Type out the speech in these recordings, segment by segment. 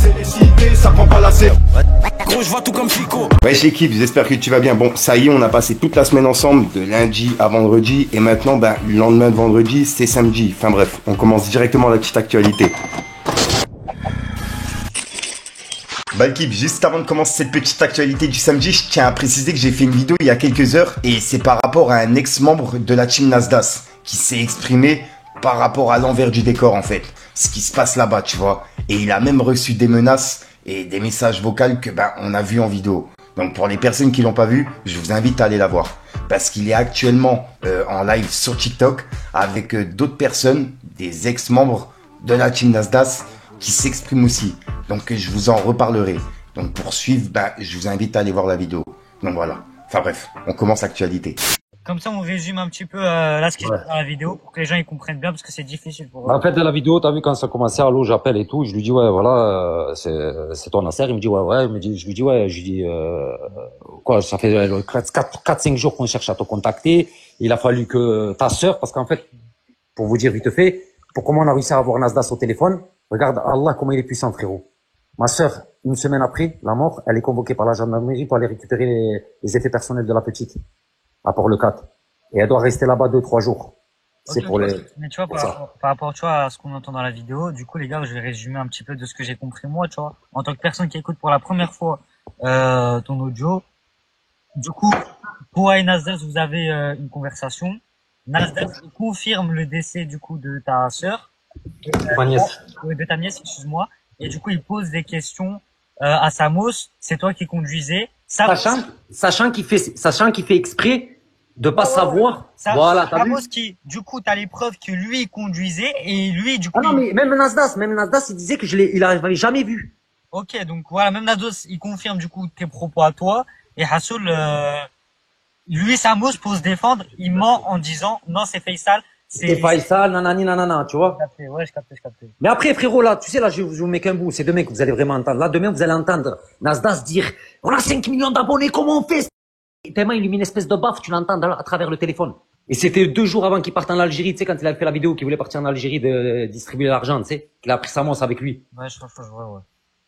c'est les cités, ça prend pas la serre. Gros, je vois tout comme Fico. Wesh l'équipe, j'espère que tu vas bien. Bon, ça y est, on a passé toute la semaine ensemble, de lundi à vendredi, et maintenant, le lendemain de vendredi, c'est samedi. Enfin bref, on commence directement la petite actualité. L'équipe, juste avant de commencer cette petite actualité du samedi, je tiens à préciser que j'ai fait une vidéo il y a quelques heures, et c'est par rapport à un ex-membre de la team Nasdaq, qui s'est exprimé par rapport à l'envers du décor en fait, ce qui se passe là-bas, tu vois. Et il a même reçu des menaces et des messages vocaux que on a vu en vidéo. Donc pour les personnes qui l'ont pas vu, je vous invite à aller la voir parce qu'il est actuellement en live sur TikTok avec d'autres personnes, des ex-membres de la team Nasdaq qui s'expriment aussi. Donc je vous en reparlerai. Donc pour suivre, je vous invite à aller voir la vidéo. Donc voilà. Enfin bref, on commence l'actualité. Comme ça, on résume un petit peu là ce qui se passe dans la vidéo pour que les gens ils comprennent bien parce que c'est difficile pour eux. En fait, dans la vidéo, t'as vu quand ça commençait, allô, j'appelle et tout, je lui dis ouais, voilà, c'est ton Nasser, il me dit ouais, je lui dis ouais, je lui dis quoi, ça fait 4-5 jours qu'on cherche à te contacter, il a fallu que ta sœur, parce qu'en fait, pour vous dire vite fait, pour comment on a réussi à avoir Nasdaq au téléphone, regarde Allah comment il est puissant, frérot. Ma sœur, une semaine après la mort, elle est convoquée par la gendarmerie pour aller récupérer les effets personnels de la petite. À Port-le-4. Et elle doit rester là-bas 2-3 jours. C'est Okay, pour les... Mais tu vois, par rapport, tu vois, à ce qu'on entend dans la vidéo, du coup, les gars, je vais résumer un petit peu de ce que j'ai compris moi, tu vois. En tant que personne qui écoute pour la première fois, ton audio. Du coup, toi et Nasdaq, vous avez, une conversation. Nasdaq confirme le décès, du coup, de ta sœur. Ma nièce. De ta nièce, excuse-moi. Et du coup, il pose des questions, à Samos. C'est toi qui conduisais. Sachant qu'il fait exprès de pas savoir. Voilà, t'as vu? Qui, du coup, t'as les preuves que lui conduisait et lui, du coup. Ah non, mais même Nasdaq, il disait que il l'avait jamais vu. Ok, donc voilà, même Nasdaq, il confirme du coup tes propos à toi et Hassoul, lui, Samos, pour se défendre, il ment en disant non, c'est Faisal. C'est Faisal, nanana, tu vois. Ouais, je captais. Mais après, frérot, là, tu sais, là, je vous mets qu'un bout. C'est demain que vous allez vraiment entendre. Là, demain, vous allez entendre Nasdaq dire, on a 5 millions d'abonnés, comment on fait? Tellement il lui met une espèce de baffe, tu l'entends à travers le téléphone. Et c'était 2 jours avant qu'il parte en Algérie, tu sais, quand il avait fait la vidéo qu'il voulait partir en Algérie de distribuer l'argent, tu sais, qu'il a pris Samos avec lui. Ouais, je vois, ouais.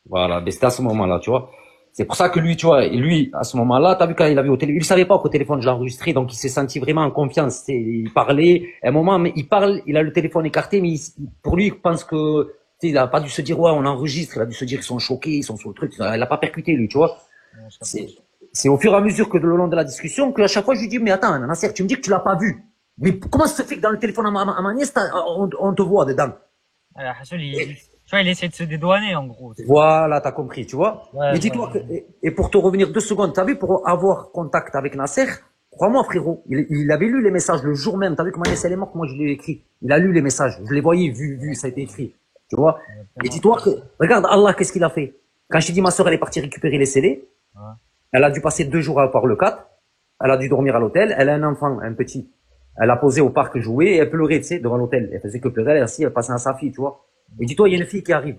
Voilà, mais c'était à ce moment-là, tu vois. C'est pour ça que lui, tu vois, lui, à ce moment-là, t'as vu quand il avait au téléphone, il savait pas qu'au téléphone je l'ai enregistré, donc il s'est senti vraiment en confiance. Il parlait, à un moment, mais il parle, il a le téléphone écarté, mais pour lui, il pense que, tu sais, il a pas dû se dire, ouais, on enregistre, il a dû se dire qu'ils sont choqués, ils sont sur le truc, il a pas percuté, lui, tu vois. Ouais, c'est au fur et à mesure que le long de la discussion, qu'à chaque fois, je lui dis, mais attends, Nasser, tu me dis que tu l'as pas vu. Mais comment ça se fait que dans le téléphone à ma nièce, on te voit dedans? Alors, Hassoul, tu vois, il essaie de se dédouaner, en gros. Voilà, t'as compris, tu vois. Ouais, mais dis-toi que, et pour te revenir 2 secondes, t'as vu, pour avoir contact avec Nasser, crois-moi, frérot, il avait lu les messages le jour même. T'as vu que ma nièce, elle est morte, moi, je l'ai écrit. Il a lu les messages. Je les voyais, vu, ça a été écrit. Tu vois. Et dis-toi que, regarde, Allah, qu'est-ce qu'il a fait? Quand je t'ai dit, ma sœur, elle est partie récupérer les CD. Ouais. Elle a dû passer 2 jours à Port-le-4. Elle a dû dormir à l'hôtel. Elle a un enfant, un petit. Elle a posé au parc jouer et elle pleurait, tu sais, devant l'hôtel. Elle faisait que pleurer, elle passait à sa fille, tu vois. Et dis-toi, il y a une fille qui arrive,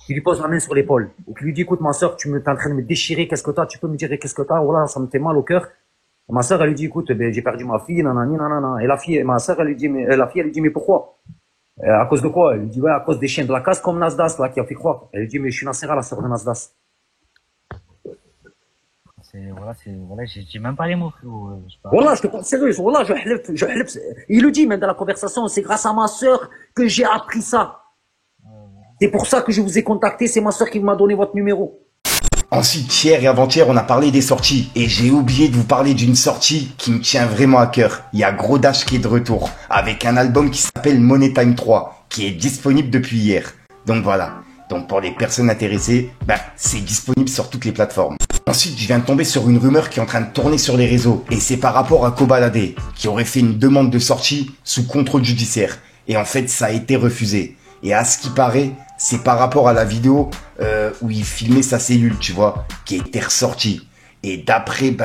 qui lui pose la main sur l'épaule, et qui lui dit, écoute, ma sœur, t'es en train de me déchirer, qu'est-ce que t'as? Tu peux me dire qu'est-ce que t'as? Voilà, ça me fait mal au cœur. Et ma sœur, elle lui dit, écoute, j'ai perdu ma fille, nanana. Et la fille, ma sœur, elle lui dit, mais pourquoi? À cause de quoi? Elle lui dit, ouais, à cause des chiens de la casse comme Nasdaq, là, qui a fait croire. Elle lui dit, mais je suis Nassera, la sœur de Nasdaq. Voilà, j'ai même pas les mots, frérot. Voilà, je te parle sérieux, voilà, je hlep. Il le dit, même dans la conversation, c'est grâce à ma sœur que j'ai appris ça. C'est pour ça que je vous ai contacté, c'est ma sœur qui m'a donné votre numéro. Ensuite, hier et avant-hier, on a parlé des sorties. Et j'ai oublié de vous parler d'une sortie qui me tient vraiment à cœur. Il y a Gros Dash qui est de retour, avec un album qui s'appelle Money Time 3, qui est disponible depuis hier. Donc voilà. Donc pour les personnes intéressées, c'est disponible sur toutes les plateformes. Ensuite, je viens de tomber sur une rumeur qui est en train de tourner sur les réseaux. Et c'est par rapport à Kobalade, qui aurait fait une demande de sortie sous contrôle judiciaire. Et en fait, ça a été refusé. Et à ce qui paraît, c'est par rapport à la vidéo où il filmait sa cellule, tu vois, qui était ressortie. Et d'après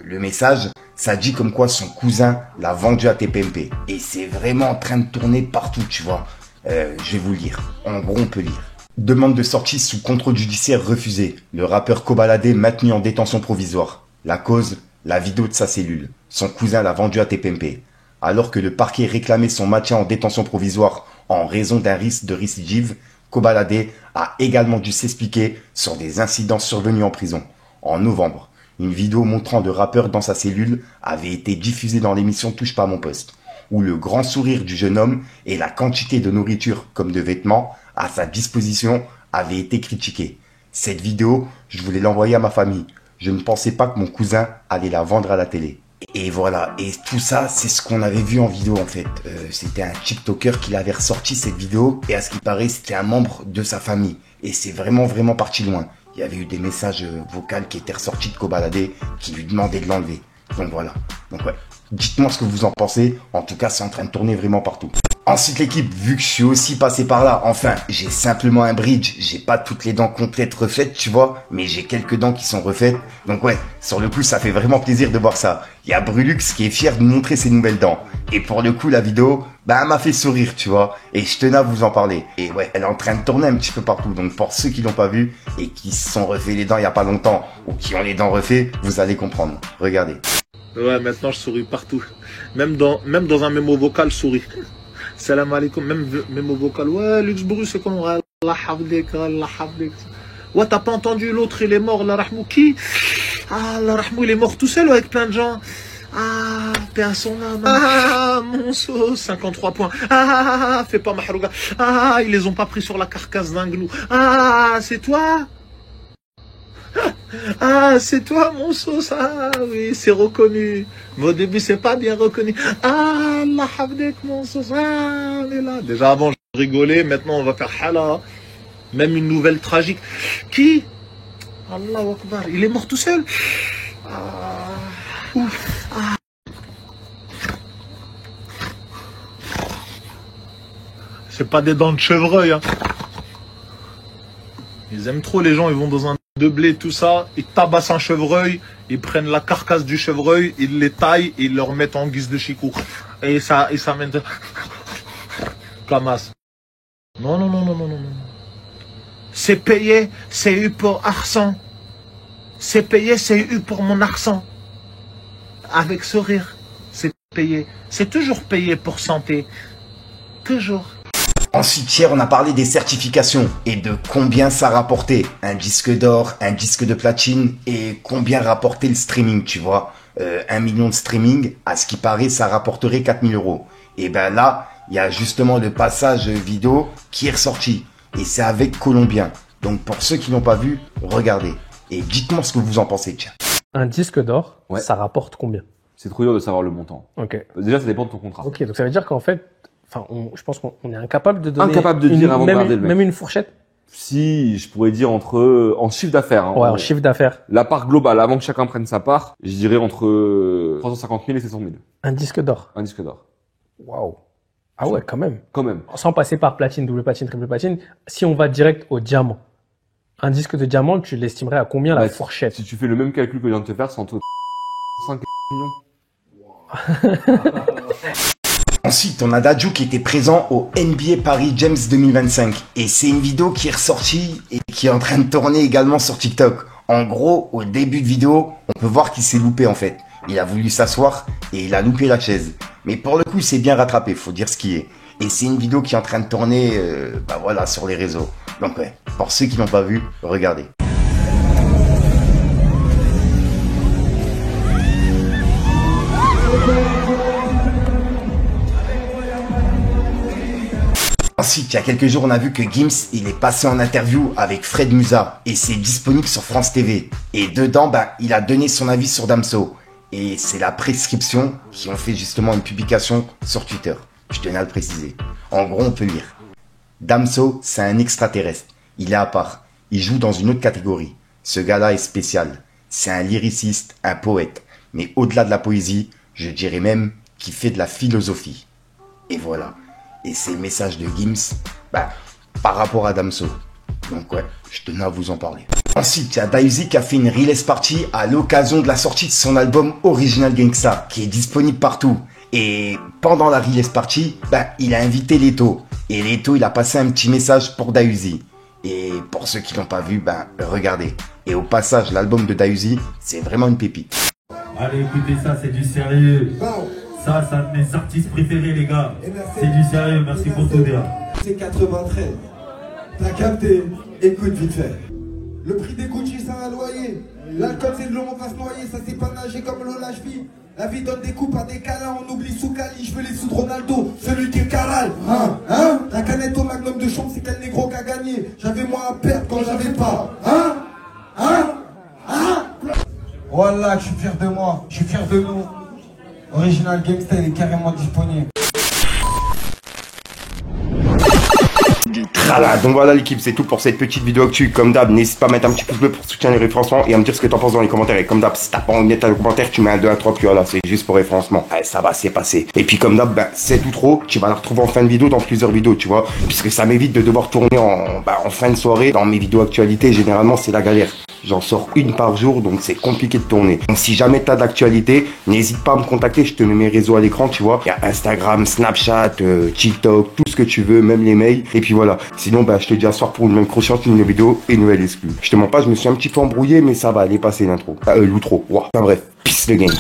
le message, ça dit comme quoi son cousin l'a vendu à TPMP. Et c'est vraiment en train de tourner partout, tu vois. Je vais vous le lire. En gros, on peut lire. Demande de sortie sous contrôle judiciaire refusée. Le rappeur Kobalade maintenu en détention provisoire. La cause, la vidéo de sa cellule. Son cousin l'a vendu à TPMP. Alors que le parquet réclamait son maintien en détention provisoire en raison d'un risque de récidive, Kobalade a également dû s'expliquer sur des incidents survenus en prison. En novembre, une vidéo montrant de rappeur dans sa cellule avait été diffusée dans l'émission Touche pas à mon poste, où le grand sourire du jeune homme et la quantité de nourriture comme de vêtements à sa disposition avaient été critiqués. Cette vidéo, je voulais l'envoyer à ma famille. Je ne pensais pas que mon cousin allait la vendre à la télé. Et voilà, et tout ça, c'est ce qu'on avait vu en vidéo en fait. C'était un TikToker qui l'avait ressorti cette vidéo, et à ce qui paraît, c'était un membre de sa famille. Et c'est vraiment parti loin. Il y avait eu des messages vocaux qui étaient ressortis de Kobalade qui lui demandaient de l'enlever. Donc voilà. Donc ouais. Dites-moi ce que vous en pensez. En tout cas, c'est en train de tourner vraiment partout. Ensuite, l'équipe, vu que je suis aussi passé par là, enfin, j'ai simplement un bridge. J'ai pas toutes les dents complètes refaites, tu vois, mais j'ai quelques dents qui sont refaites. Donc ouais, sur le coup, ça fait vraiment plaisir de voir ça. Il y a Brulux qui est fier de montrer ses nouvelles dents. Et pour le coup, la vidéo, elle m'a fait sourire, tu vois. Et je tenais à vous en parler. Et ouais, elle est en train de tourner un petit peu partout. Donc pour ceux qui l'ont pas vu et qui se sont refait les dents il y a pas longtemps, ou qui ont les dents refaites, vous allez comprendre. Regardez. Ouais, maintenant je souris partout. Même dans un mémo vocal, je souris. Salam alaikum, même mémo vocal. Ouais, Luxembourg, c'est comment? Allah hafdek, Allah hafdek. Ouais, t'as pas entendu l'autre, il est mort, la rahmou qui? Ah, la rahmou, il est mort tout seul avec plein de gens. Ah, paix à son âme. Ah, mon sauce, 53 points. Ah, fais pas mahrouga. Ah, ils les ont pas pris sur la carcasse d'un gnou. Ah, c'est toi? Ah, c'est toi mon sauce. Ah oui, c'est reconnu. Mais au début, c'est pas bien reconnu. Ah, Allah hafdek mon sauce. Ah, on est là. Déjà avant, je rigolais. Maintenant, on va faire hala. Même une nouvelle tragique. Qui? Allahu Akbar. Il est mort tout seul. Ah. Ouf. Ah. C'est pas des dents de chevreuil. Hein. Ils aiment trop les gens. Ils vont dans un de blé, tout ça, ils tabassent un chevreuil, ils prennent la carcasse du chevreuil, ils les taillent et ils le remettent en guise de chicou. Et ça mène de... Kamas. Non. C'est payé, c'est eu pour arsan. C'est payé, c'est eu pour mon arsan. Avec sourire, c'est payé. C'est toujours payé pour santé. Toujours. Ensuite, hier, on a parlé des certifications et de combien ça rapportait. Un disque d'or, un disque de platine et combien rapportait le streaming, tu vois. 1 million de streaming, à ce qui paraît, ça rapporterait 4 000 €. Et ben là, il y a justement le passage vidéo qui est ressorti. Et c'est avec Colombien. Donc pour ceux qui n'ont pas vu, regardez. Et dites-moi ce que vous en pensez, tiens. Un disque d'or, Ouais. ça rapporte combien? C'est trop dur de savoir le montant. Ok. Déjà, ça dépend de ton contrat. Ok, donc ça veut dire qu'en fait, je pense qu'on est incapable de donner Incapable de dire avant de même, regarder le mec. même une fourchette. Si, je pourrais dire en chiffre d'affaires. Hein, Ouais, en chiffre d'affaires. La part globale, avant que chacun prenne sa part, je dirais entre 350 000 et 700 000. Un disque d'or. Un disque d'or. Waouh. Ah ouais, quand même. Quand même. Sans passer par platine, double platine, triple platine. Si on va direct au diamant. Un disque de diamant, tu l'estimerais à combien la Bah, fourchette? Si tu fais le même calcul que je viens de te faire, c'est entre 5 et millions. Ensuite, on a Dadju qui était présent au NBA Paris James 2025. Et c'est une vidéo qui est ressortie et qui est en train de tourner également sur TikTok. En gros, au début de vidéo, on peut voir qu'il s'est loupé en fait. Il a voulu s'asseoir et il a loupé la chaise. Mais pour le coup, il s'est bien rattrapé, faut dire ce qui est. Et c'est une vidéo qui est en train de tourner voilà, sur les réseaux. Donc ouais, pour ceux qui l'ont pas vu, regardez. Ensuite, il y a quelques jours, on a vu que Gims, il est passé en interview avec Fred Musa et c'est disponible sur France TV. Et dedans, il a donné son avis sur Damso. Et c'est la prescription qui ont fait justement une publication sur Twitter. Je tenais à le préciser. En gros, on peut lire. Damso, c'est un extraterrestre. Il est à part. Il joue dans une autre catégorie. Ce gars-là est spécial. C'est un lyriciste, un poète. Mais au-delà de la poésie, je dirais même qu'il fait de la philosophie. Et voilà. Et c'est le message de Gims par rapport à Damso. Donc ouais, je tenais à vous en parler. Ensuite, il y a Dayuzi qui a fait une release party à l'occasion de la sortie de son album Original Gangsta, qui est disponible partout. Et pendant la release party, il a invité Leto. Et Leto, il a passé un petit message pour Dayuzi. Et pour ceux qui l'ont pas vu, regardez. Et au passage, l'album de Dayuzi, c'est vraiment une pépite. Allez, écoutez ça, c'est du sérieux. Ça, c'est un de mes artistes préférés, les gars. C'est du sérieux, merci pour tout dire. C'est 93. T'as capté? Écoute vite fait. Le prix des Gucci, c'est un loyer. L'alcool, c'est de l'eau, on va se noyer. Ça, c'est pas nager comme l'eau, la cheville. La vie donne des coups par des câlins. On oublie Soukali, je veux les sous de Ronaldo. Celui qui est caral. Hein? La canette au magnum de chambre, c'est quel négro qui a gagné. J'avais moins à perdre quand j'avais pas. Voilà, je suis fier de moi. Je suis fier de nous. Original Gangsta est carrément disponible. Voilà, donc voilà l'équipe, c'est tout pour cette petite vidéo actu. Comme d'hab, n'hésite pas à mettre un petit pouce bleu pour soutenir les référencements et à me dire ce que t'en penses dans les commentaires. Et comme d'hab, si t'as pas envie de mettre un commentaire, tu mets un 2, un 3, puis voilà, c'est juste pour référencement. Allez, ça va, c'est passé. Et puis comme d'hab, ben, c'est tout trop. Tu vas la retrouver en fin de vidéo dans plusieurs vidéos, tu vois. Puisque ça m'évite de devoir tourner en fin de soirée. Dans mes vidéos actualité, généralement, c'est la galère. J'en sors une par jour, donc c'est compliqué de tourner. Donc si jamais t'as d'actualité, n'hésite pas à me contacter, je te mets mes réseaux à l'écran, tu vois. Il y a Instagram, Snapchat, TikTok, tout ce que tu veux, même les mails. Et puis voilà. Sinon, bah, je te dis à ce soir pour une même prochaine vidéo et une nouvelle exclue. Je te mens pas, je me suis un petit peu embrouillé, mais ça va aller passer l'intro. L'outro. Wow. Enfin bref, peace the game.